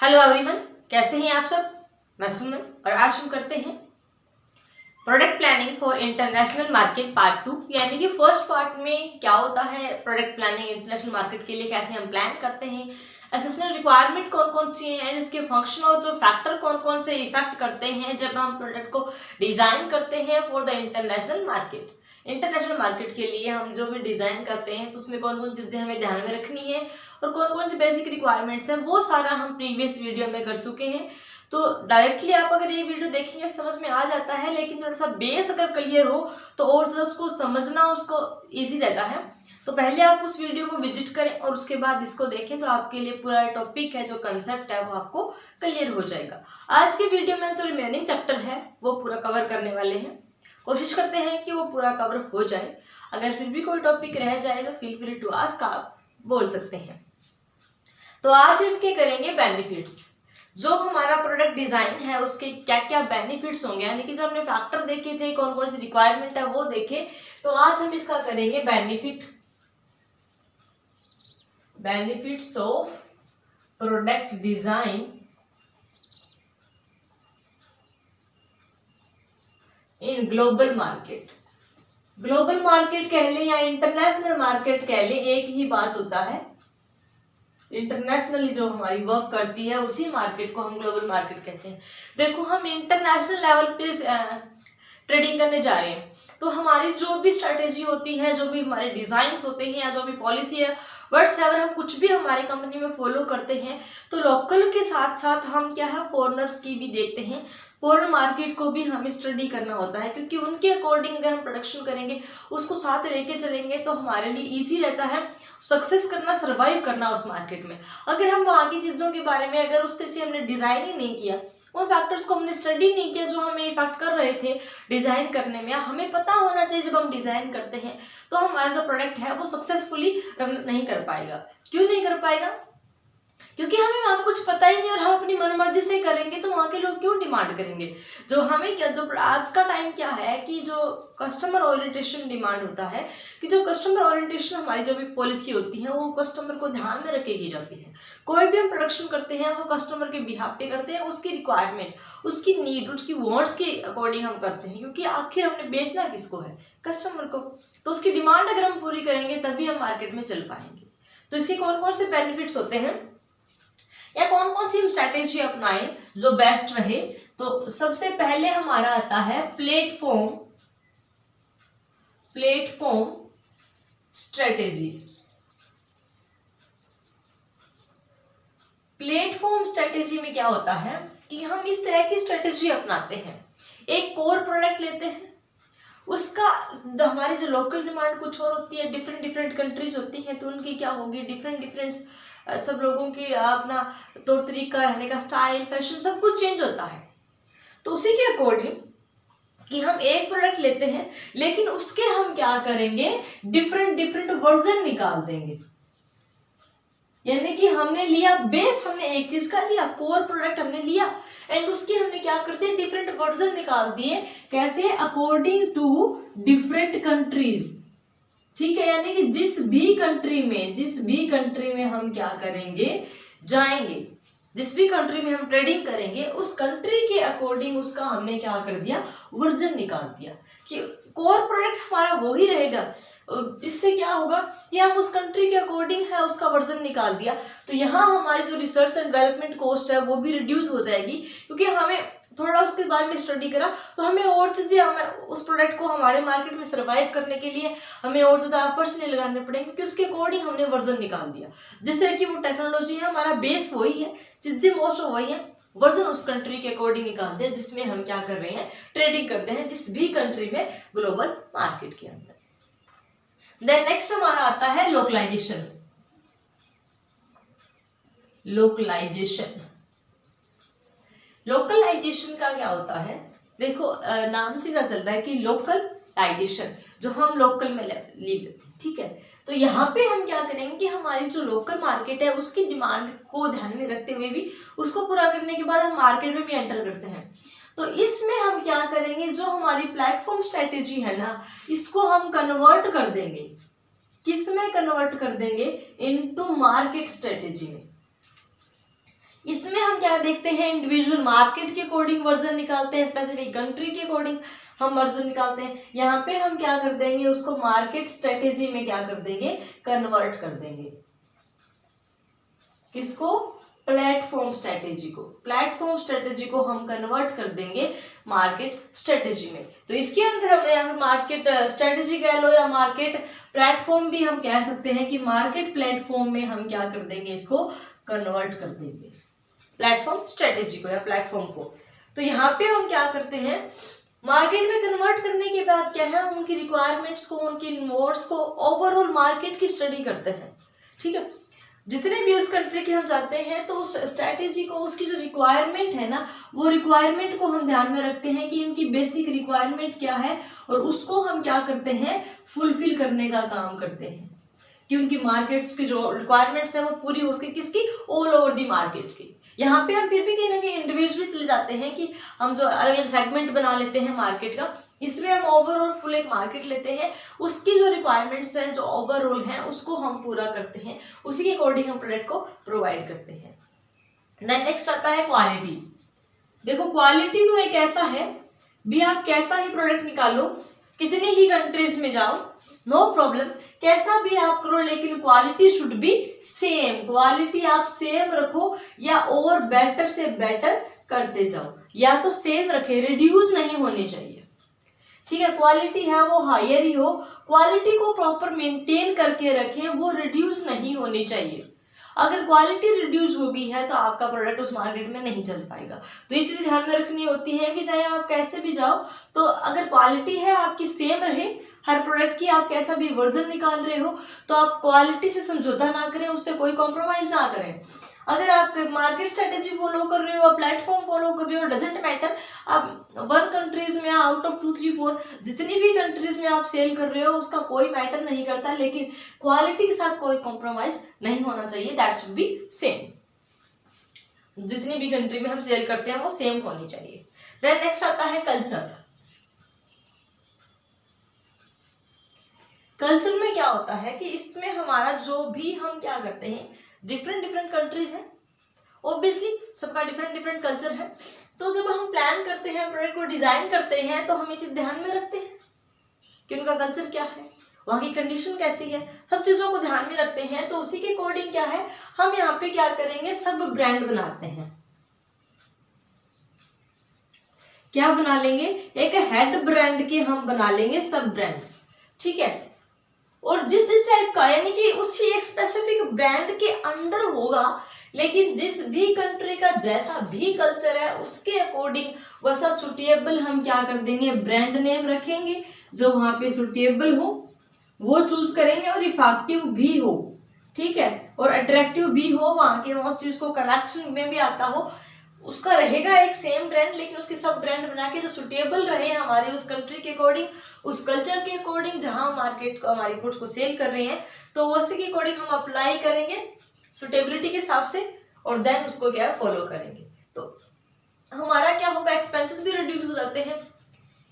Hello everyone, कैसे हैं आप सब। मैं सुमन और आज हम करते हैं product planning for international market part 2। यानी कि फर्स्ट पार्ट में क्या होता है प्रोडक्ट प्लानिंग इंटरनेशनल मार्केट के लिए, कैसे हम प्लान करते हैं, एसेसनल रिक्वायरमेंट कौन कौन सी हैं एंड इसके फंक्शन और जो फैक्टर कौन कौन से इफेक्ट करते हैं जब हम प्रोडक्ट को डिजाइन करते हैं for the international market. International market के लिए हम जो भी डिजाइन करते हैं तो उसमें कौन कौन चीजें हमें ध्यान में रखनी है और कौन कौन सी बेसिक रिक्वायरमेंट्स हैं, वो सारा हम प्रीवियस वीडियो में कर चुके हैं। तो डायरेक्टली आप अगर ये वीडियो देखेंगे समझ में आ जाता है, लेकिन थोड़ा सा बेस अगर क्लियर हो तो और ज़्यादा उसको समझना उसको ईजी रहता है। तो पहले आप उस वीडियो को विजिट करें और उसके बाद इसको देखें तो आपके लिए पूरा टॉपिक है, जो कंसेप्ट है वो आपको क्लियर हो जाएगा। आज के वीडियो में जो रिमेनिंग चैप्टर है वो पूरा कवर करने वाले हैं। कोशिश करते हैं कि वो पूरा कवर हो जाए। अगर फिर भी कोई टॉपिक रह जाए तो फील फ्री टू आस्क, आप बोल सकते हैं। तो आज इसके करेंगे बेनिफिट्स। जो हमारा प्रोडक्ट डिजाइन है उसके क्या क्या बेनिफिट्स होंगे, यानी कि जो हमने फैक्टर देखे थे, कौन कौन सी रिक्वायरमेंट है वो देखे, तो आज हम इसका करेंगे benefits of product design in global market. Global market कह ले या इंटरनेशनल मार्केट कह ले, एक ही बात होता है। इंटरनेशनली जो हमारी वर्क करती है उसी मार्केट को हम ग्लोबल मार्केट कहते हैं। देखो, हम इंटरनेशनल लेवल पे ट्रेडिंग करने जा रहे हैं तो हमारी जो भी स्ट्रेटेजी होती है, जो भी हमारे डिजाइन्स होते हैं या जो भी पॉलिसी है, व्हाट्सएवर हम कुछ भी हमारी कंपनी में फॉलो करते हैं तो लोकल के साथ साथ हम क्या है फॉरेनर्स की भी देखते हैं। फॉरेन मार्केट को भी हमें स्टडी करना होता है, क्योंकि उनके अकॉर्डिंग अगर हम प्रोडक्शन करेंगे, उसको साथ लेके चलेंगे तो हमारे लिए ईजी रहता है सक्सेस करना, सर्वाइव करना उस मार्केट में। अगर हम वहाँ की चीज़ों के बारे में अगर उस तरह से हमने डिज़ाइन ही नहीं किया, उन फैक्टर्स को हमने स्टडी नहीं किया जो हमें इफेक्ट कर रहे थे डिज़ाइन करने में, हमें पता होना चाहिए जब हम डिज़ाइन करते हैं तो हमारा जो प्रोडक्ट है वो सक्सेसफुली रन नहीं कर पाएगा। क्यों नहीं कर पाएगा? क्योंकि हमें वहाँ का कुछ पता ही नहीं और हम अपनी मनमर्जी से करेंगे तो वहाँ के लोग क्यों डिमांड करेंगे। जो हमें क्या, जो आज का टाइम क्या है कि जो कस्टमर ओरिएंटेशन डिमांड होता है, कि जो कस्टमर ओरिएंटेशन हमारी जो भी पॉलिसी होती है वो कस्टमर को ध्यान में रख के की जाती है। कोई भी हम प्रोडक्शन करते हैं वो कस्टमर के बिहाफ पे करते हैं, उसकी रिक्वायरमेंट, उसकी नीड, उसकी वांट्स के अकॉर्डिंग हम करते हैं, क्योंकि आखिर हमने बेचना किसको है, कस्टमर को। तो उसकी डिमांड अगर हम पूरी करेंगे तभी हम मार्केट में चल पाएंगे। तो इसके कौन कौन से बेनिफिट्स होते हैं या कौन कौन सी हम स्ट्रैटेजी अपनाएं जो बेस्ट रहे। तो सबसे पहले हमारा आता है प्लेटफॉर्म स्ट्रेटेजी। प्लेटफॉर्म स्ट्रेटेजी में क्या होता है कि हम इस तरह की स्ट्रेटेजी अपनाते हैं। एक कोर प्रोडक्ट लेते हैं, उसका जो हमारी जो लोकल डिमांड कुछ और होती है, डिफरेंट कंट्रीज होती हैं तो उनकी क्या होगी, डिफरेंट सब लोगों की अपना तौर तरीका, रहने का स्टाइल, फैशन सब कुछ चेंज होता है। तो उसी के अकॉर्डिंग कि हम एक प्रोडक्ट लेते हैं लेकिन उसके हम क्या करेंगे, डिफरेंट वर्जन निकाल देंगे। यानी कि हमने लिया बेस, हमने एक चीज का लिया, कोर प्रोडक्ट हमने लिया एंड उसके हमने क्या करते हैं डिफरेंट वर्जन निकाल दिए। कैसे? According to different countries. ठीक है, यानी कि जिस भी कंट्री में हम क्या करेंगे, जाएंगे, जिस भी कंट्री में हम ट्रेडिंग करेंगे उस कंट्री के अकॉर्डिंग उसका हमने क्या कर दिया, वर्जन निकाल दिया कि कोर प्रोडक्ट हमारा वो ही रहेगा। इससे क्या होगा कि हम उस कंट्री के अकॉर्डिंग है उसका वर्जन निकाल दिया, तो यहाँ हमारी जो रिसर्च एंड डेवलपमेंट कॉस्ट है वो भी रिड्यूस हो जाएगी, क्योंकि हमें थोड़ा उसके बारे में स्टडी करा तो हमें और चीज़ें, हमें उस प्रोडक्ट को हमारे मार्केट में सर्वाइव करने के लिए हमें और ज़्यादा एफर्ट्स नहीं लगाने पड़ेंगे, क्योंकि उसके अकॉर्डिंग हमने वर्जन निकाल दिया। जिस तरह की वो टेक्नोलॉजी है, हमारा बेस वही है, चीज़ें मोस्ट ऑफ वही है, वर्जन उस कंट्री के अकॉर्डिंग निकालते हैं जिसमें हम क्या कर रहे हैं, ट्रेडिंग करते हैं, जिस भी कंट्री में ग्लोबल मार्केट के अंदर। देन नेक्स्ट हमारा आता है लोकलाइजेशन। लोकलाइजेशन का क्या होता है, देखो नाम से क्या चल रहा है कि लोकलाइजेशन, जो हम लोकल में ले लेते हैं। ठीक है, तो यहाँ पे हम क्या करेंगे कि हमारी जो लोकल मार्केट है उसकी डिमांड को ध्यान में रखते हुए भी उसको पूरा करने के बाद हम मार्केट में भी एंटर करते हैं। तो इसमें हम क्या करेंगे, जो हमारी प्लेटफॉर्म स्ट्रेटेजी है ना, इसको हम कन्वर्ट कर देंगे। किस में कन्वर्ट कर देंगे? इनटू मार्केट स्ट्रेटेजी में। इसमें हम क्या देखते हैं, इंडिविजुअल मार्केट के अकॉर्डिंग वर्जन निकालते हैं, स्पेसिफिक कंट्री के अकॉर्डिंग हम वर्जन निकालते हैं। यहाँ पे हम क्या कर देंगे, उसको मार्केट स्ट्रेटेजी में क्या कर देंगे, कन्वर्ट कर देंगे। किसको, प्लेटफॉर्म स्ट्रेटेजी को, प्लेटफॉर्म स्ट्रेटेजी को हम कन्वर्ट कर देंगे मार्केट स्ट्रेटेजी में। तो इसके अंदर हम या मार्केट स्ट्रेटेजी कह लो या मार्केट प्लेटफॉर्म भी हम कह सकते हैं कि मार्केट प्लेटफॉर्म में हम क्या कर देंगे, इसको कन्वर्ट कर देंगे, प्लेटफॉर्म स्ट्रेटेजी को या प्लेटफॉर्म को। तो यहाँ पे हम क्या करते हैं, मार्केट में कन्वर्ट करने के बाद क्या है, उनकी रिक्वायरमेंट्स को, उनकी नोड्स को, ओवरऑल मार्केट की स्टडी करते हैं। ठीक है, जितने भी उस कंट्री के हम जाते हैं तो उस स्ट्रैटेजी को, उसकी जो रिक्वायरमेंट है ना, वो रिक्वायरमेंट को हम ध्यान में रखते हैं कि इनकी बेसिक रिक्वायरमेंट क्या है, और उसको हम क्या करते हैं, फुलफिल करने का काम करते हैं कि उनकी मार्केट्स की जो रिक्वायरमेंट्स है वो पूरी हो सके, किसकी, ऑल ओवर दी मार्केट की। यहाँ पे हम फिर भी कहीं ना कहीं इंडिविजुअली चले जाते हैं कि हम जो अलग अलग सेगमेंट बना लेते हैं मार्केट का, इसमें हम ओवरऑल फुल एक मार्केट लेते हैं, उसकी जो रिक्वायरमेंट्स हैं, जो ओवरऑल हैं, उसको हम पूरा करते हैं, उसी के अकॉर्डिंग हम प्रोडक्ट को प्रोवाइड करते हैं। देन नेक्स्ट आता है क्वालिटी। देखो क्वालिटी तो एक ऐसा है भी, आप कैसा ही प्रोडक्ट निकालो, कितनी ही कंट्रीज में जाओ, नो प्रॉब्लम, कैसा भी आप करो, लेकिन quality should be same. Quality आप सेम रखो या और बेटर से बेटर करते जाओ, या तो सेम रखे, रिड्यूस नहीं होनी चाहिए। ठीक है, क्वालिटी है वो हायर ही हो, क्वालिटी को प्रॉपर मेंटेन करके रखें, वो रिड्यूस नहीं होनी चाहिए। अगर क्वालिटी रिड्यूस हो गई है तो आपका प्रोडक्ट उस मार्केट में नहीं चल पाएगा। तो ये चीज़ ध्यान में रखनी होती है कि चाहे आप कैसे भी जाओ, तो अगर क्वालिटी है आपकी सेम रहे, हर प्रोडक्ट की आप कैसा भी वर्जन निकाल रहे हो, तो आप क्वालिटी से समझौता ना करें, उससे कोई कॉम्प्रोमाइज ना करें। अगर आप मार्केट स्ट्रेटेजी फॉलो कर रहे हो, प्लेटफॉर्म फॉलो कर रहे हो, डजेंट मैटर, आप 1 कंट्रीज में आउट ऑफ 2, 3, 4 जितनी भी कंट्रीज में आप सेल कर रहे हो, उसका कोई मैटर नहीं करता, लेकिन क्वालिटी के साथ कोई कॉम्प्रोमाइज नहीं होना चाहिए, दैट शुड बी सेम। जितनी भी कंट्री में हम सेल करते हैं वो सेम होनी चाहिए। देन नेक्स्ट आता है कल्चर। कल्चर में क्या होता है कि इसमें हमारा जो भी हम क्या करते हैं, डिफरेंट कंट्रीज हैं, ऑब्वियसली सबका डिफरेंट कल्चर है। तो जब हम प्लान करते हैं, प्रोडक्ट को डिजाइन करते हैं, तो हम ये चीज ध्यान में रखते हैं कि उनका कल्चर क्या है, वहाँ की कंडीशन कैसी है, सब चीजों को ध्यान में रखते हैं। तो उसी के अकॉर्डिंग क्या है, हम यहाँ पे क्या करेंगे, सब ब्रांड बनाते हैं। क्या बना लेंगे, एक हेड ब्रांड के हम बना लेंगे सब ब्रांड्स। ठीक है, और जिस टाइप का, यानी कि उसी एक स्पेसिफिक ब्रांड के अंडर होगा, लेकिन जिस भी कंट्री का जैसा भी कल्चर है उसके अकॉर्डिंग वैसा सुटेबल हम क्या कर देंगे, ब्रांड नेम रखेंगे, जो वहां पे सुटेबल हो वो चूज करेंगे, और इफेक्टिव भी हो, ठीक है, और अट्रैक्टिव भी हो, वहां के उस चीज को कलेक्शन में भी आता हो, उसका रहेगा एक सेम ब्रांड, लेकिन उसके सब ब्रांड बना के जो सुटेबल रहे हमारे उस कंट्री के अकॉर्डिंग, उस कल्चर के अकॉर्डिंग, जहां मार्केट को हमारी गुड्स को सेल कर रहे हैं, तो उसी के अकॉर्डिंग हम अप्लाई करेंगे सुटेबिलिटी के हिसाब से, और देन उसको क्या है फॉलो करेंगे। तो हमारा क्या होगा, एक्सपेंसेस भी रिड्यूस हो जाते हैं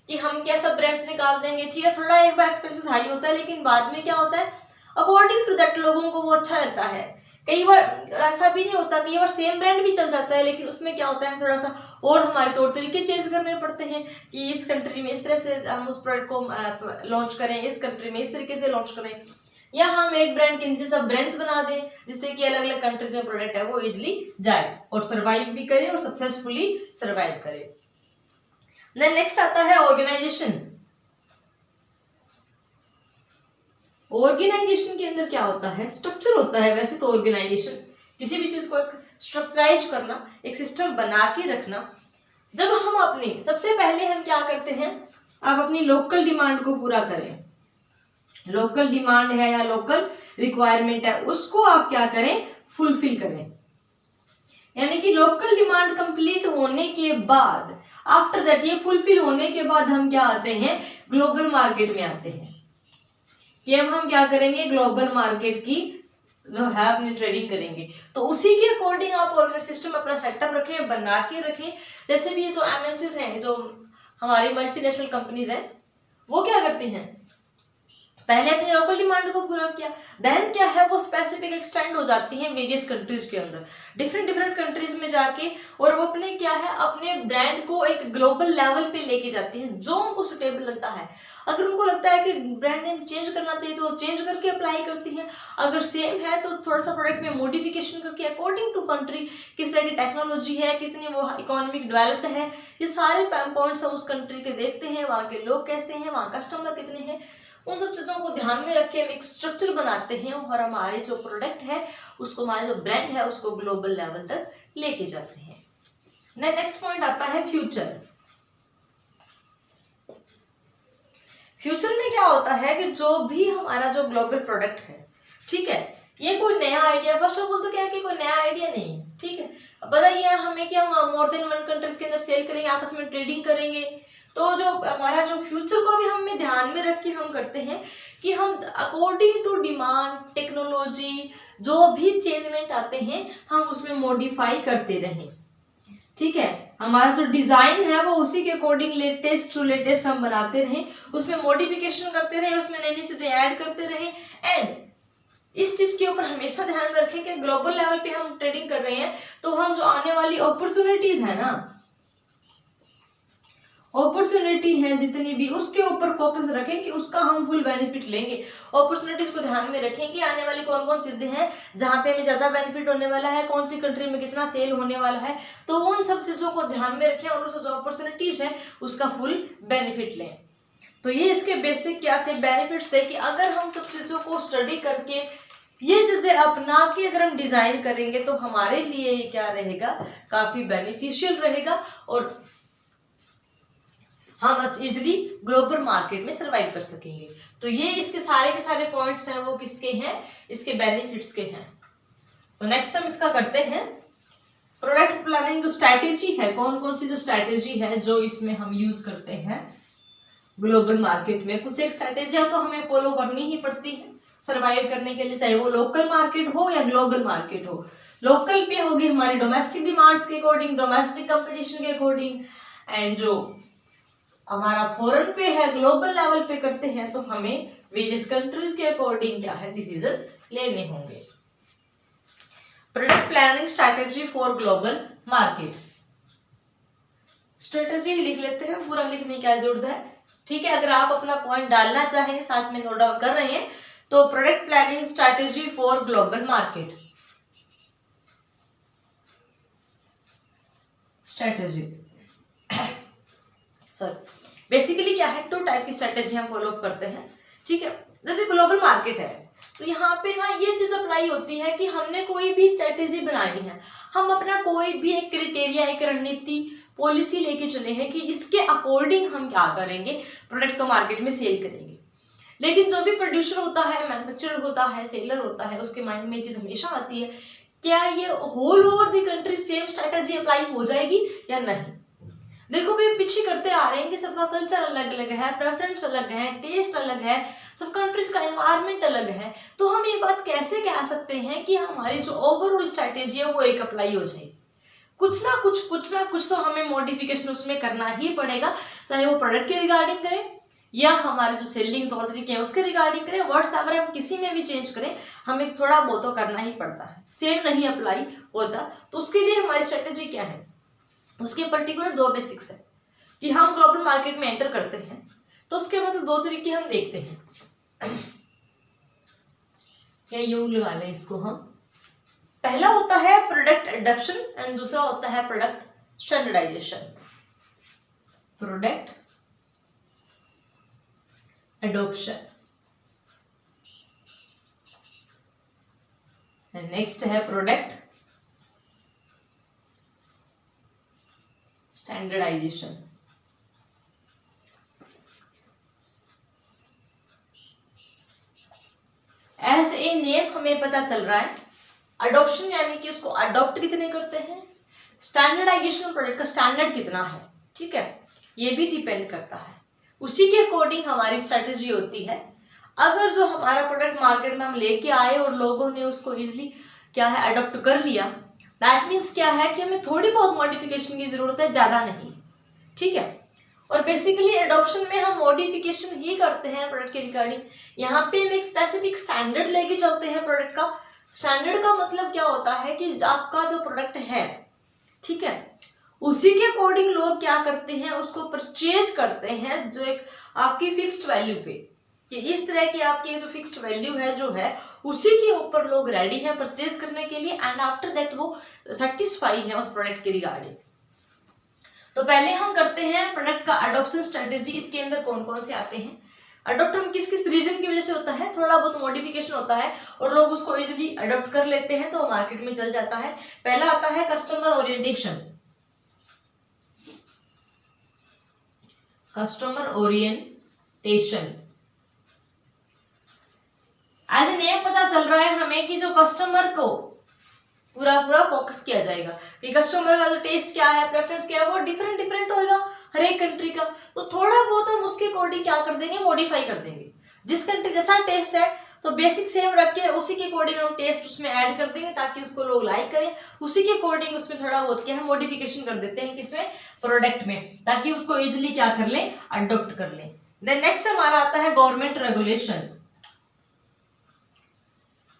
कि हम क्या सब ब्रांड्स निकाल देंगे। ठीक है, थोड़ा एक बार एक्सपेंसेस हाई होता है, लेकिन बाद में क्या होता है, अकॉर्डिंग टू दैट लोगों को वो अच्छा लगता है। कई बार ऐसा भी नहीं होता, कई बार सेम ब्रांड भी चल जाता है, लेकिन उसमें क्या होता है, थोड़ा सा और हमारे तौर तरीके चेंज करने पड़ते हैं कि इस कंट्री में इस तरह से हम उस प्रोडक्ट को लॉन्च करें, इस कंट्री में इस तरीके से लॉन्च करें, या हम एक ब्रांड के नीचे सब ब्रांड्स बना दें, जिससे कि अलग अलग कंट्री में प्रोडक्ट है वो इजिली जाए और सर्वाइव भी करे और सक्सेसफुली सर्वाइव करे। देन नेक्स्ट आता है ऑर्गेनाइजेशन। ऑर्गेनाइजेशन के अंदर क्या होता है, स्ट्रक्चर होता है। वैसे तो ऑर्गेनाइजेशन किसी भी चीज को एक स्ट्रक्चराइज करना, एक सिस्टम बना के रखना। जब हम अपनी सबसे पहले हम क्या करते हैं, आप अपनी लोकल डिमांड को पूरा करें। लोकल डिमांड है या लोकल रिक्वायरमेंट है, उसको आप क्या करें, फुलफिल करें। यानी कि लोकल डिमांड कंप्लीट होने के बाद, आफ्टर दैट, ये फुलफिल होने के बाद हम क्या आते हैं, ग्लोबल मार्केट में आते हैं कि अब हम क्या करेंगे, ग्लोबल मार्केट की जो है अपनी ट्रेडिंग करेंगे। तो उसी के अकॉर्डिंग आप ऑर्गेनाइज सिस्टम अपना सेटअप रखें, बना के रखें। जैसे भी ये जो एमएनसीज हैं, जो हमारी मल्टीनेशनल कंपनीज हैं, वो क्या करती हैं, पहले अपनी लोकल डिमांड को पूरा किया, देन क्या है वो स्पेसिफिक एक्सटेंड हो जाती है वेरियस कंट्रीज के अंदर, डिफरेंट डिफरेंट कंट्रीज में जाके, और वो अपने क्या है अपने ब्रांड को एक ग्लोबल लेवल पे लेके जाती है जो उनको सुटेबल लगता है। अगर उनको लगता है कि ब्रांड नेम चेंज करना चाहिए तो वो चेंज करके अप्लाई करती है, अगर सेम है तो थोड़ा सा प्रोडक्ट में मॉडिफिकेशन करके अकॉर्डिंग टू कंट्री, किस तरह की टेक्नोलॉजी है, कितनी वो इकोनॉमिक डेवलप्ड है, ये सारे पॉइंट्स हम उस कंट्री के देखते हैं, वहाँ के लोग कैसे हैं, वहाँ कस्टमर कितने हैं, उन सब चीज़ों को ध्यान में रख के हम एक स्ट्रक्चर बनाते हैं और हमारे जो प्रोडक्ट है उसको, हमारा जो ब्रांड है उसको ग्लोबल लेवल तक लेके जाते हैं। नेक्स्ट पॉइंट आता है फ्यूचर। फ्यूचर में क्या होता है कि जो भी हमारा जो ग्लोबल प्रोडक्ट है, ठीक है, ये कोई नया आइडिया, फर्स्ट ऑफ ऑल तो क्या है कि कोई नया आइडिया नहीं है, ठीक है, बताइए हमें कि हम मोर देन वन कंट्रीज के अंदर सेल करेंगे, आपस में ट्रेडिंग करेंगे, तो जो हमारा जो फ्यूचर को भी हमें ध्यान में रख के हम करते हैं कि हम अकॉर्डिंग टू डिमांड, टेक्नोलॉजी, जो भी चेंजमेंट आते हैं हम उसमें मॉडिफाई करते रहें, ठीक है, हमारा जो डिजाइन है वो उसी के अकॉर्डिंग लेटेस्ट टू लेटेस्ट हम बनाते रहें, उसमें मॉडिफिकेशन करते रहें, उसमें नई नई चीजें ऐड करते रहें, एंड इस चीज के ऊपर हमेशा ध्यान रखें कि ग्लोबल लेवल पे हम ट्रेडिंग कर रहे हैं तो हम जो आने वाली अपॉर्चुनिटीज है ना, अपॉर्चुनिटी है जितनी भी, उसके ऊपर फोकस रखें कि उसका हम फुल बेनिफिट लेंगे। अपॉर्चुनिटीज को ध्यान में रखें कि आने वाली कौन कौन चीजें हैं जहां पे हमें ज्यादा बेनिफिट होने वाला है, कौन सी कंट्री में कितना सेल होने वाला है, तो उन सब चीजों को ध्यान में रखें और उस जो अपॉर्चुनिटीज है उसका फुल बेनिफिट लें। तो ये इसके बेसिक क्या थे, बेनिफिट्स थे कि अगर हम सब चीजों को स्टडी करके ये चीजें अपना के अगर हम डिजाइन करेंगे तो हमारे लिए ये क्या रहेगा, काफी बेनिफिशियल रहेगा और हम इजिली ग्लोबल मार्केट में सर्वाइव कर सकेंगे। तो ये इसके के सारे पॉइंट्स हैं वो किसके हैं, इसके बेनिफिट्स के हैं। तो नेक्स्ट हम इसका करते हैं प्रोडक्ट प्लानिंग। जो स्ट्रैटेजी है, कौन कौन सी जो स्ट्रैटेजी है जो इसमें हम यूज करते हैं ग्लोबल मार्केट में, कुछ एक स्ट्रैटेजियां तो हमें फॉलो करनी ही पड़ती है सर्वाइव करने के लिए, चाहे वो लोकल मार्केट हो या ग्लोबल मार्केट हो। लोकल पे होगी हमारी डोमेस्टिक डिमांड्स के अकॉर्डिंग, डोमेस्टिक कंपटीशन के अकॉर्डिंग, एंड जो हमारा फॉरेन पे है, ग्लोबल लेवल पे करते हैं तो हमें वेरियस कंट्रीज के अकॉर्डिंग क्या है डिसीजन लेने होंगे। Product planning strategy for global market. Strategy लिख लेते हैं, पूरा लिखने की क्या जरूरत है, ठीक है। अगर आप अपना पॉइंट डालना चाहें, साथ में नोट डाउन कर रहे हैं, तो product planning strategy for global market. Strategy sorry, basically क्या है, 2 टाइप की स्ट्रैटेजी हम फॉलो करते हैं, ठीक है। जब भी ग्लोबल मार्केट है तो यहाँ पे ना ये चीज अप्लाई होती है कि हमने कोई भी स्ट्रैटेजी बनानी है, हम अपना कोई भी एक क्राइटेरिया, एक रणनीति, पॉलिसी लेके चले हैं कि इसके अकॉर्डिंग हम क्या करेंगे, प्रोडक्ट को मार्केट में सेल करेंगे। लेकिन जो भी प्रोड्यूसर होता है, मैन्युफैक्चरर होता है, सेलर होता है, उसके माइंड में ये चीज हमेशा आती है, क्या ये whole over the country same strategy apply हो जाएगी या नहीं। देखो भाई, पीछे करते आ रहे हैं कि सबका कल्चर अलग अलग है, प्रेफरेंस अलग है, टेस्ट अलग है, सब कंट्रीज का एनवायरनमेंट अलग है, तो हम ये बात कैसे कह सकते हैं कि हमारी जो ओवरऑल स्ट्रैटेजी है वो एक अप्लाई हो जाएगी। कुछ ना कुछ तो हमें मॉडिफिकेशन उसमें करना ही पड़ेगा, चाहे वो प्रोडक्ट के रिगार्डिंग करें या हमारे जो सेलिंग तौर तरीके हैं उसके रिगार्डिंग करें, व्हाट्सएवर हम किसी में भी चेंज करें, हमें थोड़ा बहुत तो करना ही पड़ता है, सेम नहीं अप्लाई होता। तो उसके लिए हमारी स्ट्रैटेजी क्या है, उसके पर्टिकुलर 2 बेसिक्स है कि हम ग्लोबल मार्केट में एंटर करते हैं तो उसके मतलब 2 तरीके हम देखते हैं, क्या यूं लगा लें इसको हम। पहला होता है प्रोडक्ट एडॉप्शन एंड दूसरा होता है product standardization. Product adoption and next है product standardization. As a name हमें पता चल रहा है, अडॉप्शन यानी कि उसको अडॉप्ट कितने करते हैं, स्टैंडर्डाइजेशन प्रोडक्ट का स्टैंडर्ड कितना है, ठीक है, ये भी डिपेंड करता है। उसी के अकॉर्डिंग हमारी स्ट्रेटेजी होती है। अगर जो हमारा प्रोडक्ट मार्केट में हम लेके आए और लोगों ने उसको इजीली क्या है अडॉप्ट कर लिया, दैट मीन्स क्या है कि हमें थोड़ी बहुत मॉडिफिकेशन की जरूरत है, ज्यादा नहीं, ठीक है। और बेसिकली एडॉप्शन में हम मॉडिफिकेशन ही करते हैं प्रोडक्ट के रिगार्डिंग। यहाँ पे हम एक स्पेसिफिक स्टैंडर्ड लेके चलते हैं प्रोडक्ट का। स्टैंडर्ड का मतलब क्या होता है कि आपका जो प्रोडक्ट है, ठीक है, उसी के अकॉर्डिंग लोग क्या करते हैं, उसको परचेज करते हैं जो एक आपकी फिक्स्ड वैल्यू पे, कि इस तरह की आपकी जो फिक्स्ड वैल्यू है जो है उसी के ऊपर लोग रेडी हैं परचेज करने के लिए, एंड आफ्टर दैट वो सेटिस्फाई है उस प्रोडक्ट के रिगार्डिंग। तो पहले हम करते हैं प्रोडक्ट का अडॉप्शन स्ट्रेटेजी। इसके अंदर कौन कौन से आते हैं? अडॉप्ट हम किस किस रीजन की वजह से होता है, थोड़ा बहुत मॉडिफिकेशन होता है और लोग उसको इजीली अडॉप्ट कर लेते हैं तो मार्केट में चल जाता है। पहला आता है customer orientation. Customer orientation, as a name पता चल रहा है हमें कि जो कस्टमर को पूरा फोकस किया जाएगा कि कस्टमर का जो टेस्ट क्या है, प्रेफरेंस क्या है, वो डिफरेंट डिफरेंट होगा हर एक कंट्री का। तो थोड़ा बहुत हम उसके अकॉर्डिंग क्या कर देंगे, मॉडिफाई कर देंगे। जिस कंट्री जैसा टेस्ट है तो बेसिक सेम रख के उसी के अकॉर्डिंग हम टेस्ट उसमें ऐड कर देंगे ताकि उसको लोग लाइक करें। उसी के अकॉर्डिंग उसमें थोड़ा बहुत क्या है, मॉडिफिकेशन कर देते हैं किसमें, प्रोडक्ट में, ताकि उसको इजिली क्या कर लें, अडॉप्ट कर लें। देन नेक्स्ट हमारा आता है गवर्नमेंट रेगुलेशन।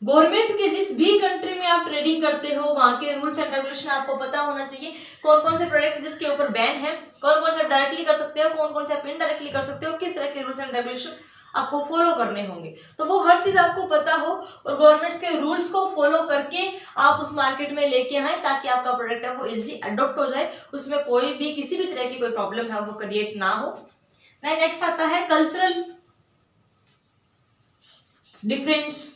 गवर्नमेंट के जिस भी कंट्री में आप ट्रेडिंग करते हो वहां के रूल्स एंड रेगुलेशन आपको पता होना चाहिए। कौन कौन से प्रोडक्ट जिसके ऊपर बैन है, कौन कौन से आप डायरेक्टली कर सकते हो, कौन कौन से आप इनडायरेक्टली कर सकते हो, किस तरह के रूल्स एंड रेगुलेशन आपको फॉलो करने होंगे। तो वो हर चीज आपको पता हो और गवर्नमेंट्स के रूल्स को फॉलो करके आप उस मार्केट में लेके आए ताकि आपका प्रोडक्ट है वो इजिली अडॉप्ट हो जाए, उसमें कोई भी किसी भी तरह की कोई प्रॉब्लम है वो क्रिएट ना हो। नेक्स्ट आता है कल्चरल डिफरेंस।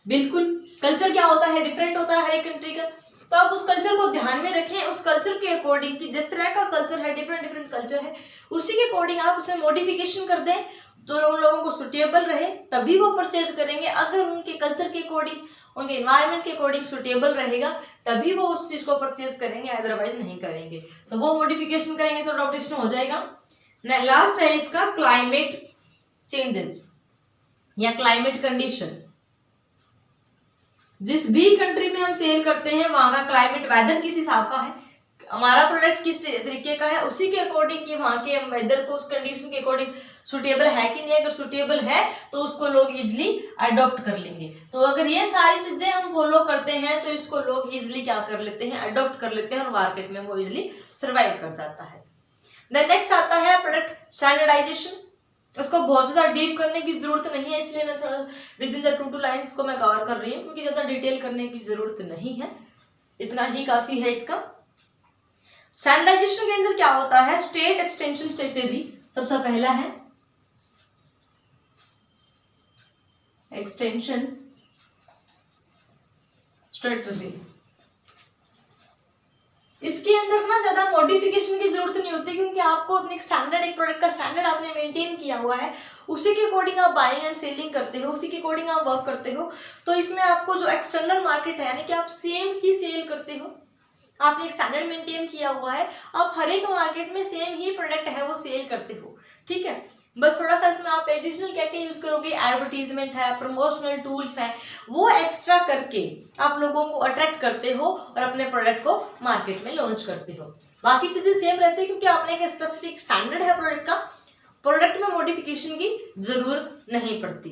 बिल्कुल, कल्चर क्या होता है, डिफरेंट होता है हर एक कंट्री का, तो आप उस कल्चर को ध्यान में रखें। उस कल्चर के अकॉर्डिंग कि जिस तरह का कल्चर है, डिफरेंट डिफरेंट कल्चर है, उसी के अकॉर्डिंग आप उसमें मॉडिफिकेशन कर दें तो उन लोगों को सुटेबल रहे, तभी वो परचेज करेंगे। अगर उनके कल्चर के अकॉर्डिंग, उनके एनवायरनमेंट के अकॉर्डिंग सुटेबल रहेगा तभी वो उस चीज को परचेज करेंगे, अदरवाइज नहीं करेंगे। तो वो मॉडिफिकेशन करेंगे तो अडॉप्टेशन हो जाएगा। लास्ट है इसका क्लाइमेट चेंजेस या क्लाइमेट कंडीशन। जिस भी कंट्री में हम सेल करते हैं वहां का क्लाइमेट, वेदर किस हिसाब का है, हमारा प्रोडक्ट किस तरीके का है, उसी के अकॉर्डिंग कि वहां के वेदर को उस कंडीशन के अकॉर्डिंग सुटेबल है कि नहीं। अगर सुटेबल है तो उसको लोग इजिली अडॉप्ट कर लेंगे। तो अगर ये सारी चीजें हम फॉलो करते हैं तो इसको लोग इजिली क्या कर लेते हैं, अडॉप्ट कर लेते हैं और मार्केट में वो इजिली सर्वाइव कर जाता है। देन नेक्स्ट आता है प्रोडक्ट स्टैंडर्डाइजेशन। उसको बहुत ज्यादा डीप करने की जरूरत नहीं है, इसलिए मैं थोड़ा विद इन द 2 लाइन्स को मैं कवर कर रही हूँ, क्योंकि ज्यादा डिटेल करने की जरूरत नहीं है, इतना ही काफी है इसका। स्टैंडर्डाइजेशन के अंदर क्या होता है, स्टेट एक्सटेंशन स्ट्रेटेजी सबसे पहला है, एक्सटेंशन स्ट्रेटेजी। इसके अंदर ना ज्यादा मॉडिफिकेशन की जरूरत नहीं होती, क्योंकि आपको अपने स्टैंडर्ड, एक प्रोडक्ट का स्टैंडर्ड आपने मेंटेन किया हुआ है, उसी के अकॉर्डिंग आप बाइंग एंड सेलिंग करते हो, उसी के अकॉर्डिंग आप वर्क करते हो। तो इसमें आपको जो एक्सटर्नल मार्केट है, यानी कि आप सेम ही सेल करते हो, आपने एक स्टैंडर्ड मेंटेन किया हुआ है, आप हर एक मार्केट में सेम ही प्रोडक्ट है वो सेल करते हो, ठीक है। बस थोड़ा सा इसमें आप एडिशनल क्या क्या यूज करोगे, एडवर्टीजमेंट है, प्रमोशनल टूल्स है, वो एक्स्ट्रा करके आप लोगों को अट्रैक्ट करते हो और अपने प्रोडक्ट को मार्केट में लॉन्च करते हो। बाकी चीजें सेम रहती है क्योंकि आपने एक स्पेसिफिक स्टैंडर्ड है प्रोडक्ट का, प्रोडक्ट में मॉडिफिकेशन की जरूरत नहीं पड़ती।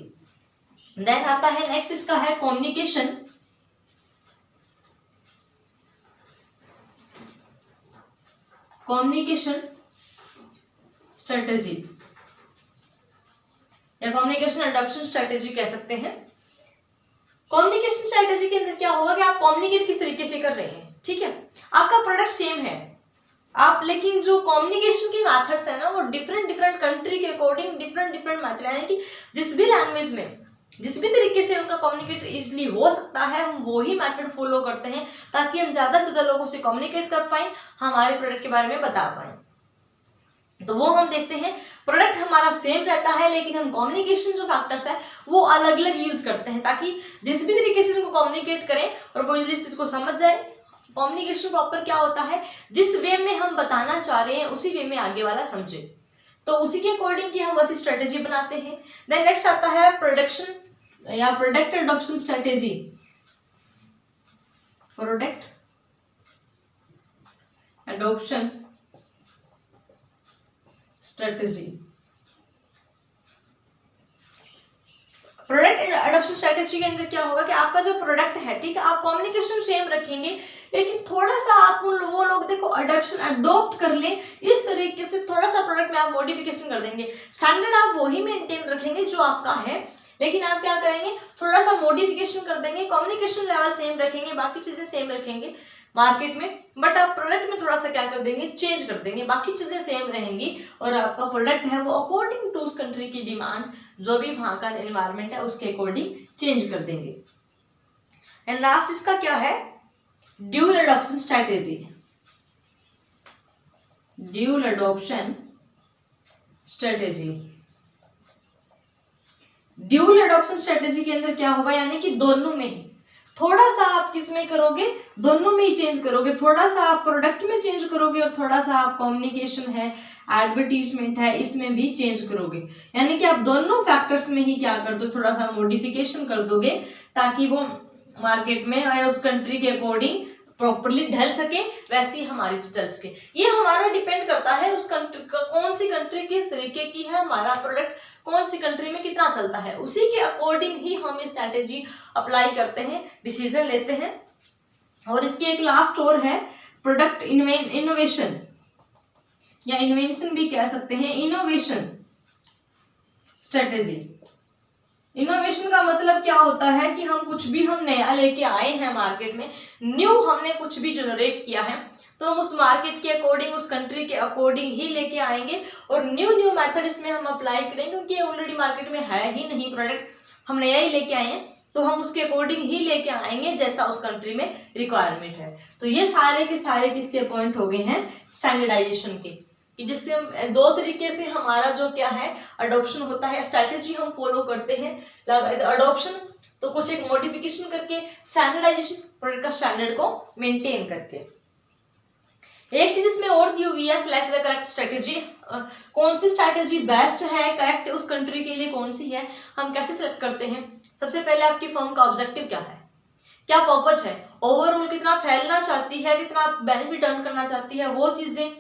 देन आता है नेक्स्ट, इसका है कम्युनिकेशन। कम्युनिकेशन स्ट्रेटेजी या कम्युनिकेशन अडॉप्शन स्ट्रेटेजी कह सकते हैं। कम्युनिकेशन स्ट्रेटेजी के अंदर क्या होगा कि आप कम्युनिकेट किस तरीके से कर रहे हैं, ठीक है। आपका प्रोडक्ट सेम है, आप लेकिन जो कम्युनिकेशन की मेथड्स है ना वो डिफरेंट डिफरेंट कंट्री के अकॉर्डिंग डिफरेंट डिफरेंट मेथड, यानी कि जिस भी लैंग्वेज में जिस भी तरीके से उनका कम्युनिकेट इजिली हो सकता है हम वो ही मेथड फॉलो करते हैं, ताकि हम ज्यादा से ज्यादा लोगों से कम्युनिकेट कर पाए, हमारे प्रोडक्ट के बारे में बता पाए। तो वो हम देखते हैं, प्रोडक्ट हमारा सेम रहता है लेकिन हम कम्युनिकेशन जो फैक्टर्स है वो अलग अलग यूज करते हैं, ताकि जिस भी तरीके से उनको कम्युनिकेट करें और वो इस चीज को समझ जाए। कम्युनिकेशन प्रॉपर क्या होता है, जिस वे में हम बताना चाह रहे हैं उसी वे में आगे वाला समझे, तो उसी के अकॉर्डिंग की हम वैसी स्ट्रेटेजी बनाते हैं। देन नेक्स्ट आता है प्रोडक्शन या product adoption strategy. Product adoption strategy. Product adoption strategy के अंदर क्या होगा कि आपका जो प्रोडक्ट है, ठीक है, आप कम्युनिकेशन सेम रखेंगे, लेकिन थोड़ा सा आप वो लोग देखो अडॉप्शन अडॉप्ट कर ले, इस तरीके से थोड़ा सा प्रोडक्ट में आप मॉडिफिकेशन कर देंगे। स्टैंडर्ड आप वही मेंटेन रखेंगे जो आपका है, लेकिन आप क्या करेंगे, थोड़ा सा मॉडिफिकेशन कर देंगे, कम्युनिकेशन लेवल सेम रखेंगे, बाकी चीजें सेम रखेंगे मार्केट में, बट आप प्रोडक्ट में थोड़ा सा क्या कर देंगे, चेंज कर देंगे, बाकी चीजें सेम रहेंगी और आपका प्रोडक्ट है वो अकॉर्डिंग टू उस कंट्री की डिमांड, जो भी वहां का एनवायरमेंट है उसके अकॉर्डिंग चेंज कर देंगे। एंड लास्ट इसका क्या है, dual adoption strategy. Dual adoption strategy, dual adoption strategy के अंदर क्या होगा, यानी कि दोनों में ही थोड़ा सा आप किस में करोगे, दोनों में ही चेंज करोगे, थोड़ा सा आप प्रोडक्ट में चेंज करोगे और थोड़ा सा आप कम्युनिकेशन है, एडवर्टीजमेंट है, इसमें भी चेंज करोगे। यानी कि आप दोनों फैक्टर्स में ही क्या कर दो, थोड़ा सा मॉडिफिकेशन कर दोगे, ताकि वो मार्केट में या उस कंट्री के अकॉर्डिंग प्रॉपरली ढल सके, वैसे ही हमारी चल सके। ये हमारा डिपेंड करता है उस कंट्री कौन सी कंट्री किस तरीके की है, हमारा प्रोडक्ट कौन सी कंट्री में कितना चलता है, उसी के अकॉर्डिंग ही हम स्ट्रैटेजी अप्लाई करते हैं, डिसीजन लेते हैं। और इसकी एक लास्ट और है प्रोडक्ट इनोवेशन, या इन्वेंशन भी कह सकते हैं, इनोवेशन स्ट्रेटेजी। इनोवेशन का मतलब क्या होता है कि हम कुछ भी हम नया लेके आए हैं मार्केट में, न्यू हमने कुछ भी जनरेट किया है, तो हम उस मार्केट के अकॉर्डिंग, उस कंट्री के अकॉर्डिंग ही लेके आएंगे और न्यू मेथड इसमें हम अप्लाई करेंगे, क्योंकि ऑलरेडी मार्केट में है ही नहीं प्रोडक्ट, हम नया ही लेके आए हैं, तो हम उसके अकॉर्डिंग ही लेके आएंगे जैसा उस कंट्री में रिक्वायरमेंट है। तो ये सारे के सारे किसके पॉइंट हो गए हैं, स्टैंडर्डाइजेशन के, जिससे हम दो तरीके से हमारा जो क्या है अडॉप्शन होता है, स्ट्रैटेजी हम फॉलो करते हैं। अडॉप्शन तो कुछ एक मॉडिफिकेशन करके, स्टैंडर्डाइजेशन प्रोडक्ट का स्टैंडर्ड को मेंटेन करके। एक चीज इसमें और दी हुई है, सिलेक्ट द करेक्ट स्ट्रेटेजी। कौन सी स्ट्रैटेजी बेस्ट है, करेक्ट उस कंट्री के लिए कौन सी है, हम कैसे सिलेक्ट करते हैं। सबसे पहले आपकी फर्म का ऑब्जेक्टिव क्या है, क्या पर्पज है, ओवरऑल कितना फैलना चाहती है, कितना बेनिफिट अर्न करना चाहती है, वो चीजें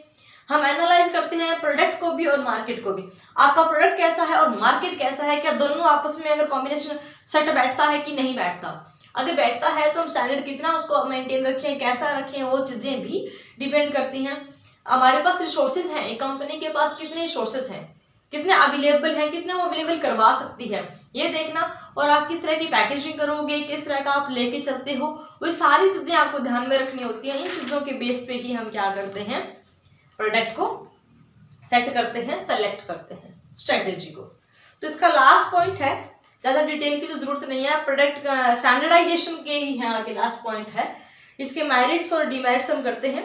हम एनालाइज करते हैं, प्रोडक्ट को भी और मार्केट को भी। आपका प्रोडक्ट कैसा है और मार्केट कैसा है, क्या दोनों आपस में अगर कॉम्बिनेशन सेट बैठता है कि नहीं बैठता, अगर बैठता है तो हम स्टैंडर्ड कितना उसको मेंटेन रखें, कैसा रखें, वो चीजें भी डिपेंड करती हैं। हमारे पास रिसोर्सेज हैं, एक कंपनी के पास कितने रिसोर्सेज हैं, कितने अवेलेबल हैं, कितने वो अवेलेबल करवा सकती है, ये देखना। और आप किस तरह की पैकेजिंग करोगे, किस तरह का आप लेके चलते हो, वो सारी चीजें आपको ध्यान में रखनी होती हैं। इन चीजों के बेस पे ही हम क्या करते हैं, प्रोडक्ट को सेट करते हैं, सेलेक्ट करते हैं स्ट्रेटेजी को। तो इसका लास्ट पॉइंट है, ज्यादा डिटेल की तो जरूरत नहीं है, प्रोडक्ट का स्टैंडर्डाइजेशन के ही यहाँ के लास्ट पॉइंट है। इसके मेरिट्स और डिमेरिट्स हम करते हैं।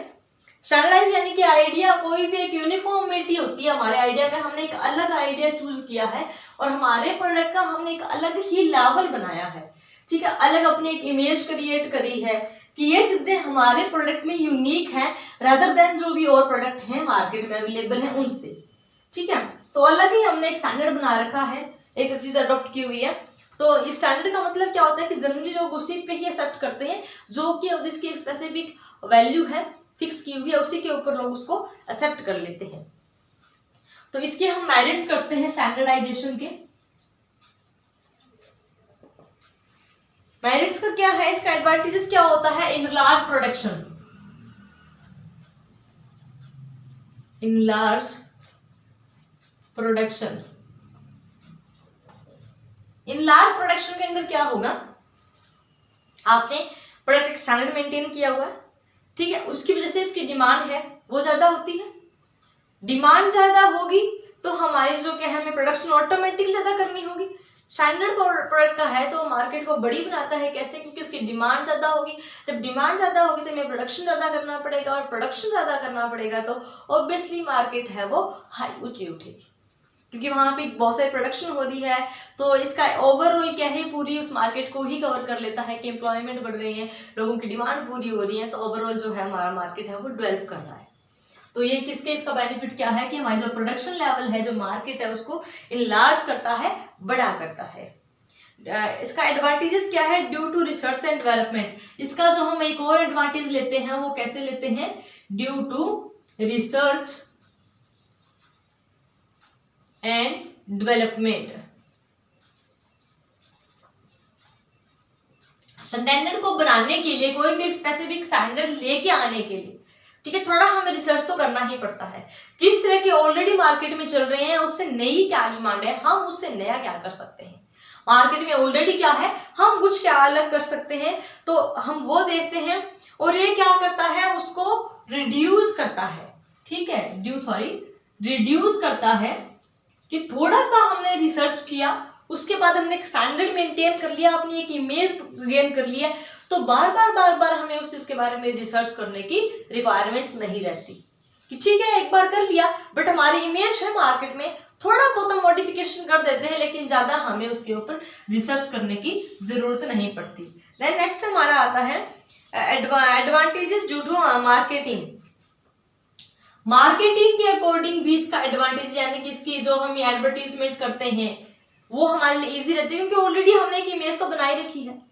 स्टैंडर्डाइज यानी कि आइडिया, कोई भी एक यूनिफॉर्मिटी होती है हमारे आइडिया में, हमने एक अलग आइडिया चूज किया है और हमारे प्रोडक्ट का हमने एक अलग ही लेवल बनाया है, ठीक है, अलग अपनी एक इमेज क्रिएट करी है कि ये चीजें हमारे प्रोडक्ट में यूनिक है रादर देन जो भी और प्रोडक्ट हैं मार्केट में अवेलेबल हैं उनसे, ठीक है। तो अलग ही हमने एक स्टैंडर्ड बना रखा है, एक चीज अडॉप्ट की हुई है। तो इस स्टैंडर्ड का मतलब क्या होता है कि जनरली लोग उसी पे ही एक्सेप्ट करते हैं, जो कि जिसकी एक स्पेसिफिक वैल्यू है, फिक्स की हुई है, उसी के ऊपर लोग उसको एक्सेप्ट कर लेते हैं। तो इसके हम मेरिट्स करते हैं स्टैंडर्डाइजेशन के। मेरिट्स का क्या है, इसका एडवांटेजेस क्या होता है, in large production, in large production. In large production के अंदर क्या होगा, आपने प्रोडक्ट स्टैंडर्ड मेंटेन किया हुआ है, ठीक है, उसकी वजह से उसकी डिमांड है वो ज्यादा होती है। डिमांड ज्यादा होगी तो हमारी जो क्या है, हमें प्रोडक्शन ऑटोमेटिकली ज्यादा करनी होगी। स्टैंडर्ड प्रोडक्ट का है तो मार्केट को बड़ी बनाता है, कैसे, क्योंकि उसकी डिमांड ज्यादा होगी। जब डिमांड ज्यादा होगी तो हमें प्रोडक्शन ज्यादा करना पड़ेगा, और प्रोडक्शन ज्यादा करना पड़ेगा तो ऑब्वियसली मार्केट है वो हाई ऊंची उठेगी, क्योंकि वहां पे बहुत सारी प्रोडक्शन हो रही है। तो इसका ओवरऑल क्या है, पूरी उस मार्केट को ही कवर कर लेता है कि एम्प्लॉयमेंट बढ़ रही है, लोगों की डिमांड पूरी हो रही है, तो ओवरऑल जो है हमारा मार्केट है वो डेवलप कर रहा है। तो ये किसके, इसका बेनिफिट क्या है कि हमारी जो प्रोडक्शन लेवल है, जो मार्केट है, उसको इनलार्ज करता है, बड़ा करता है। इसका एडवांटेजेस क्या है, due to research and development. इसका जो हम एक और एडवांटेज लेते हैं वो कैसे लेते हैं, due to research and development. Standard को बनाने के लिए, कोई भी स्पेसिफिक स्टैंडर्ड लेके आने के लिए, ठीक है, थोड़ा हमें रिसर्च तो करना ही पड़ता है। किस तरह के ऑलरेडी मार्केट में चल रहे हैं, उससे नई क्या डिमांड है, हम उससे नया क्या कर सकते हैं। मार्केट में ऑलरेडी क्या है, हम कुछ क्या अलग कर सकते हैं, तो हम वो देखते हैं। और ये क्या करता है, उसको रिड्यूस करता है, ठीक है, रिड्यूस करता है कि थोड़ा सा हमने रिसर्च किया, उसके बाद हमने एक स्टैंडर्ड मेंटेन कर लिया, अपनी एक इमेज गेन कर लिया, तो बार बार हमें उस चीज के बारे में रिसर्च करने की रिक्वायरमेंट नहीं रहती कि ठीक है एक बार कर लिया, बट हमारी इमेज है मार्केट में, थोड़ा बहुत हम मॉडिफिकेशन कर देते हैं, लेकिन ज्यादा हमें उसके ऊपर रिसर्च करने की जरूरत नहीं पड़ती। देन नेक्स्ट हमारा आता है advantages due to marketing. Marketing के अकॉर्डिंग भी इसका एडवांटेज, यानी कि इसकी जो हम एडवर्टीजमेंट करते हैं वो हमारे लिए इजी रहती है, क्योंकि ऑलरेडी हमने एक इमेज तो बनाई रखी है,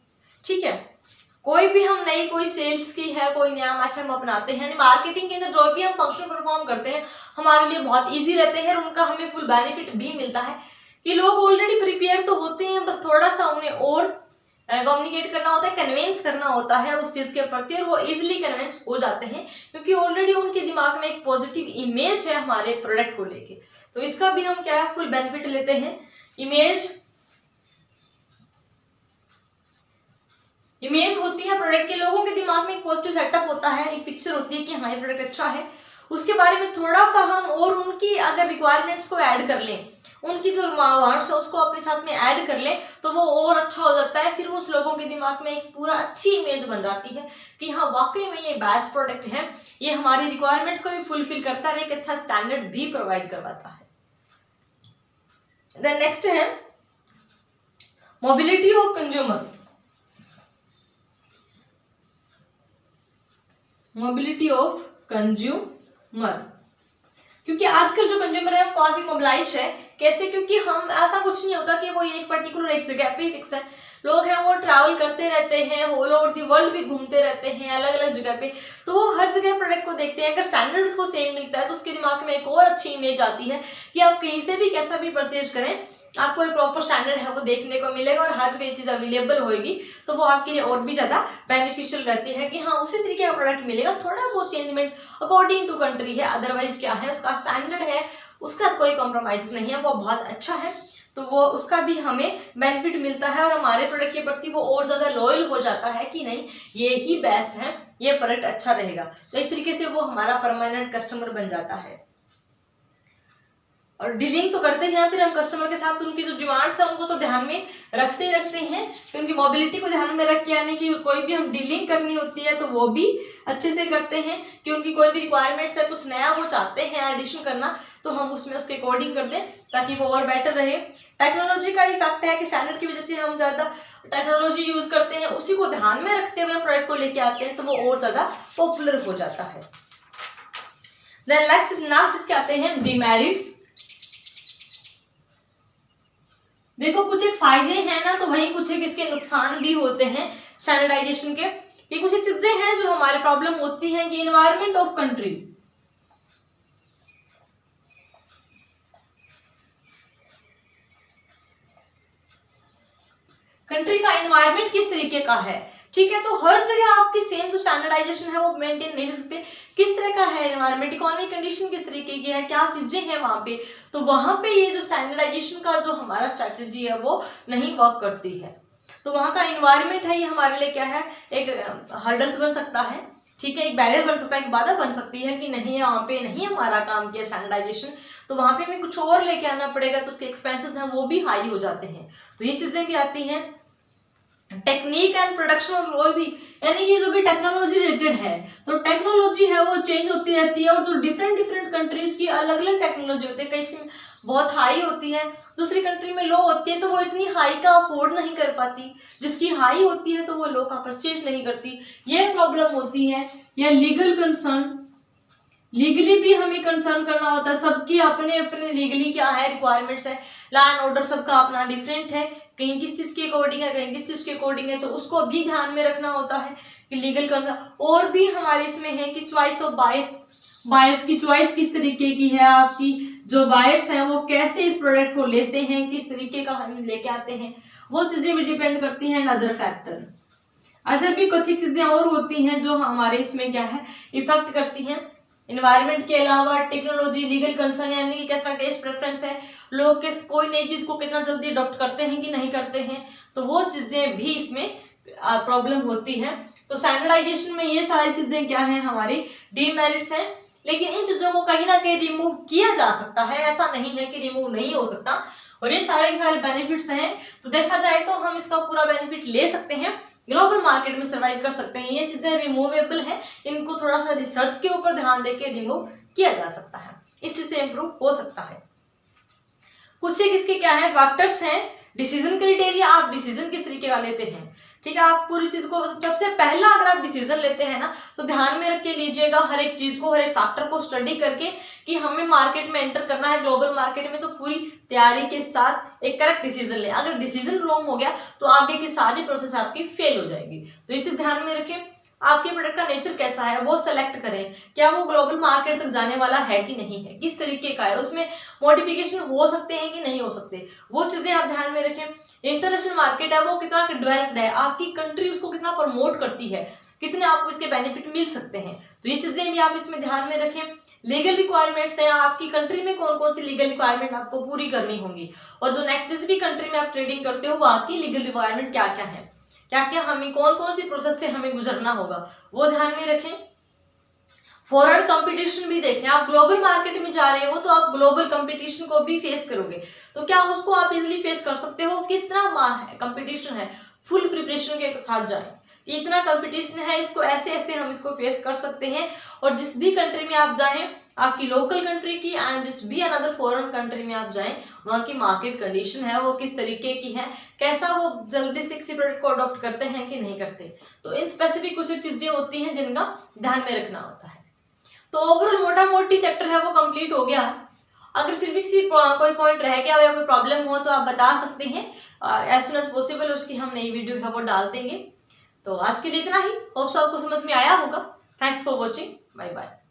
ठीक है। कोई भी हम नई कोई सेल्स की है, कोई नया मेथड हम अपनाते हैं, मार्केटिंग के अंदर जो भी हम फंक्शन परफॉर्म करते हैं हमारे लिए बहुत इजी रहते हैं, और उनका हमें फुल बेनिफिट भी मिलता है कि लोग ऑलरेडी प्रिपेयर तो होते हैं, बस थोड़ा सा उन्हें और कम्युनिकेट करना होता है, कन्विंस करना होता है उस चीज के प्रति, और वो इजिली कन्विंस हो जाते हैं, क्योंकि ऑलरेडी उनके दिमाग में एक पॉजिटिव इमेज है हमारे प्रोडक्ट को लेके। तो इसका भी हम क्या है, फुल बेनिफिट लेते हैं। इमेज होती है प्रोडक्ट के, लोगों के दिमाग में एक पॉजिटिव सेटअप होता है, एक पिक्चर होती है कि हाँ ये प्रोडक्ट अच्छा है, उसके बारे में थोड़ा सा हम और उनकी अगर रिक्वायरमेंट्स को ऐड कर लें, उनकी जो वांट्स है उसको अपने साथ में ऐड कर लें, तो वो और अच्छा हो जाता है। फिर उस लोगों के दिमाग में एक पूरा अच्छी इमेज बन जाती है कि हाँ वाकई में ये बेस्ट प्रोडक्ट है, ये हमारी रिक्वायरमेंट्स को भी फुलफिल करता है, एक अच्छा स्टैंडर्ड भी प्रोवाइड करवाता है। देन नेक्स्ट है mobility of consumer. Mobility of consumer, क्योंकि आजकल जो कंज्यूमर है वो काफी मोबिलाइज है। कैसे? क्योंकि हम ऐसा कुछ नहीं होता कि वो एक पर्टिकुलर एक जगह पे ही फिक्स है, लोग हैं वो ट्रैवल करते रहते हैं, ऑल ओवर दी वर्ल्ड भी घूमते रहते हैं अलग अलग जगह पे, तो वो हर जगह प्रोडक्ट को देखते हैं। अगर स्टैंडर्ड उसको सेम मिलता है तो उसके दिमाग में एक और अच्छी इमेज आती है कि आप कहीं से भी कैसा भी परचेज करें, आपको एक प्रॉपर स्टैंडर्ड है वो देखने को मिलेगा और हर जगह चीज अवेलेबल होगी, तो वो आपके लिए और भी ज्यादा बेनिफिशियल रहती है कि हाँ उसी तरीके का प्रोडक्ट मिलेगा, थोड़ा बहुत चेंजमेंट अकॉर्डिंग टू कंट्री है, अदरवाइज क्या है उसका स्टैंडर्ड है उसका कोई कॉम्प्रोमाइज नहीं है, वो बहुत अच्छा है, तो वो उसका भी हमें बेनिफिट मिलता है और हमारे प्रोडक्ट के प्रति वो और ज्यादा लॉयल हो जाता है कि नहीं ये ही बेस्ट है, ये प्रोडक्ट अच्छा रहेगा, तो एक तरीके से वो हमारा परमानेंट कस्टमर बन जाता है। और डीलिंग तो करते हैं फिर हम कस्टमर के साथ, उनकी जो डिमांड्स है उनको तो ध्यान में रखते ही रखते हैं, फिर उनकी मोबिलिटी को ध्यान में रख के, यानी कि कोई भी हम डीलिंग करनी होती है तो वो भी अच्छे से करते हैं कि उनकी कोई भी रिक्वायरमेंट्स है, कुछ नया वो चाहते हैं एडिशन करना, तो हम उसमें उसके अकॉर्डिंग करते हैं ताकि वो और बेटर रहे। टेक्नोलॉजी का इफेक्ट है कि स्टैंडर्ड की वजह से हम ज्यादा टेक्नोलॉजी यूज करते हैं, उसी को ध्यान में रखते हुए हम प्रोडक्ट को लेके आते हैं तो वो और ज्यादा पॉपुलर हो जाता है। देन लास्ट इसके आते हैं डिमेरिट्स। देखो कुछ एक फायदे हैं ना, तो वहीं कुछ एक इसके नुकसान भी होते हैं स्टैंडर्डाइजेशन के। ये कुछ एक चीजें हैं जो हमारे प्रॉब्लम होती हैं कि इन्वायरमेंट ऑफ कंट्री, कंट्री का इन्वायरमेंट किस तरीके का है, ठीक है, तो हर जगह आपकी सेम जो स्टैंडर्डाइजेशन है वो मेंटेन नहीं कर सकते। किस तरह का है इन्वायरमेंट, इकोनॉमिक कंडीशन किस तरीके की है, क्या चीजें हैं वहां पे, तो वहां पे ये जो स्टैंडर्डाइजेशन का जो हमारा स्ट्रैटेजी है वो नहीं वर्क करती है, तो वहां का इन्वायरमेंट है ये हमारे लिए क्या है, एक हर्डल्स बन सकता है, ठीक है, एक बैरियर बन सकता है, एक बाधा बन सकती है कि नहीं वहां पे नहीं हमारा काम किया स्टैंडर्डाइजेशन, तो वहां पे हमें कुछ और लेके आना पड़ेगा, तो उसके एक्सपेंसेस हैं वो भी हाई हो जाते हैं, तो ये चीजें भी आती हैं। टेक्निक एंड प्रोडक्शन और वो भी, यानी कि जो भी टेक्नोलॉजी रिलेटेड है, तो टेक्नोलॉजी है वो चेंज होती रहती है, और जो डिफरेंट कंट्रीज की अलग अलग टेक्नोलॉजी होती है, कई में बहुत हाई होती है, दूसरी कंट्री में लो होती है, तो वो इतनी हाई का अफोर्ड नहीं कर पाती, जिसकी हाई होती है तो वो लो का परचेज नहीं करती, ये प्रॉब्लम होती है। या लीगल कंसर्न, लीगली भी हमें कंसर्न करना होता है, सबकी अपने अपने लीगली क्या है रिक्वायरमेंट्स है, लॉ एंड ऑर्डर सबका अपना डिफरेंट है, कहीं किस चीज के अकॉर्डिंग है कहीं किस चीज के अकॉर्डिंग है, तो उसको भी ध्यान में रखना होता है कि लीगल कंसर्न। और भी हमारे इसमें है कि चॉइस ऑफ बायर्स की चॉइस किस तरीके की है, आपकी जो बायर्स हैं वो कैसे इस प्रोडक्ट को लेते हैं, किस तरीके का हम लेके आते हैं, वो चीज़ें भी डिपेंड करती हैं एंड अदर फैक्टर। अदर भी कुछ चीज़ें और होती हैं जो हमारे इसमें क्या है इफेक्ट करती हैं। इन्वायरमेंट के अलावा टेक्नोलॉजी, लीगल कंसर्न, यानी कि कैसा टेस्ट प्रेफरेंस है, लोग किस कोई नई चीज़ को कितना जल्दी अडॉप्ट करते हैं कि नहीं करते हैं, तो वो चीज़ें भी इसमें प्रॉब्लम होती है। तो स्टैंडर्डाइजेशन में ये सारी चीज़ें क्या हैं, हमारी डीमेरिट्स हैं। लेकिन इन चीज़ों को कहीं ना कहीं रिमूव किया जा सकता है, ऐसा नहीं है कि रिमूव नहीं हो सकता, और ये सारे के सारे बेनिफिट्स हैं। तो देखा जाए तो हम इसका पूरा बेनिफिट ले सकते हैं, ग्लोबल मार्केट में सर्वाइव कर सकते हैं। ये चीज़ें रिमूवेबल हैं, इनको थोड़ा सा रिसर्च के ऊपर ध्यान देके रिमूव किया जा सकता है, इस चीज़ से इम्प्रूव हो सकता है। कुछ एक इसके क्या है फैक्टर्स हैं, डिसीजन क्राइटेरिया, आप डिसीजन किस तरीके का लेते हैं, ठीक है। आप पूरी चीज को सबसे पहला अगर आप डिसीजन लेते हैं ना, तो ध्यान में रख के लीजिएगा हर एक चीज को, हर एक फैक्टर को स्टडी करके कि हमें मार्केट में एंटर करना है, ग्लोबल मार्केट में, तो पूरी तैयारी के साथ एक करेक्ट डिसीजन ले। अगर डिसीजन रॉन्ग हो गया तो आगे की सारी प्रोसेस आपकी फेल हो जाएगी। तो ये चीज ध्यान में रखें। आपके प्रोडक्ट का नेचर कैसा है वो सेलेक्ट करें, क्या वो ग्लोबल मार्केट तक जाने वाला है कि नहीं है, किस तरीके का है, उसमें मॉडिफिकेशन हो सकते हैं कि नहीं हो सकते, वो चीजें आप ध्यान में रखें। इंटरनेशनल मार्केट है वो कितना डेवलप्ड है, आपकी कंट्री उसको कितना प्रमोट करती है, कितने आपको इसके बेनिफिट मिल सकते हैं, तो ये चीजें भी आप इसमें ध्यान में रखें। लीगल रिक्वायरमेंट्स हैं, आपकी कंट्री में कौन कौन सी लीगल रिक्वायरमेंट आपको पूरी करनी होंगी, और जो नेक्स्ट जिस भी कंट्री में आप ट्रेडिंग करते हो वहाँ की लीगल रिक्वायरमेंट क्या क्या है, क्या क्या हमें कौन कौन सी प्रोसेस से हमें गुजरना होगा, वो ध्यान में रखें। फॉरेन कंपटीशन भी देखें, आप ग्लोबल मार्केट में जा रहे हो तो आप ग्लोबल कंपटीशन को भी फेस करोगे, तो क्या उसको आप इजीली फेस कर सकते हो, कितना कंपटीशन है, फुल प्रिपरेशन के साथ जाएं, इतना कंपटीशन है, इसको ऐसे ऐसे हम इसको फेस कर सकते हैं। और जिस भी कंट्री में आप जाएं, आपकी लोकल कंट्री की एंड जिस भी अनदर फॉरेन कंट्री में आप जाएं, वहाँ की मार्केट कंडीशन है वो किस तरीके की है, कैसा वो जल्दी से किसी प्रोडक्ट को अडॉप्ट करते हैं कि नहीं करते, तो इन स्पेसिफिक कुछ चीजें होती हैं जिनका ध्यान में रखना होता है। तो ओवरऑल मोटा मोटी चैप्टर है वो कंप्लीट हो गया है। अगर फिर भी किसी कोई पॉइंट रह गया हो या कोई प्रॉब्लम हो तो आप बता सकते हैं, एज सुन एज पॉसिबल उसकी हम नई वीडियो है वो डाल देंगे। तो आज के लिए इतना ही, होप्स आपको समझ में आया होगा। Thanks for watching, bye bye.